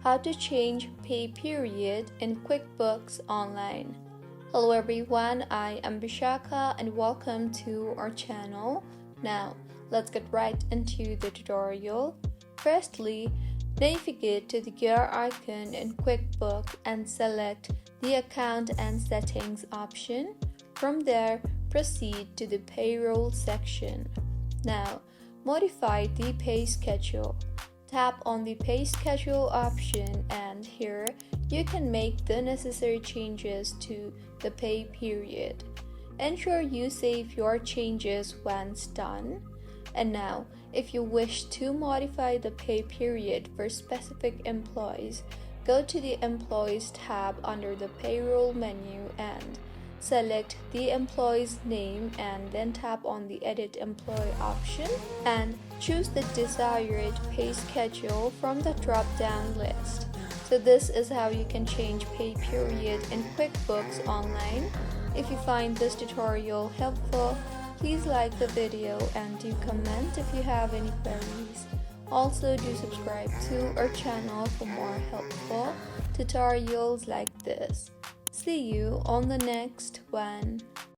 how to change pay period in QuickBooks Online. Hello everyone, I am Bishaka and welcome to our channel. Now, let's get right into the tutorial. Firstly, navigate to the gear icon in QuickBooks and select the Account and Settings option. From there, proceed to the Payroll section. Now, modify the pay schedule. Tap on the pay schedule option and here you can make the necessary changes to the pay period. Ensure you save your changes once done. And now, if you wish to modify the pay period for specific employees, go to the Employees tab under the Payroll menu and select the employee's name and then tap on the Edit Employee option and choose the desired pay schedule from the drop-down list. So this is how you can change pay period in QuickBooks Online. If you find this tutorial helpful, please like the video and do comment if you have any queries. Also, do subscribe to our channel for more helpful tutorials like this. See you on the next one.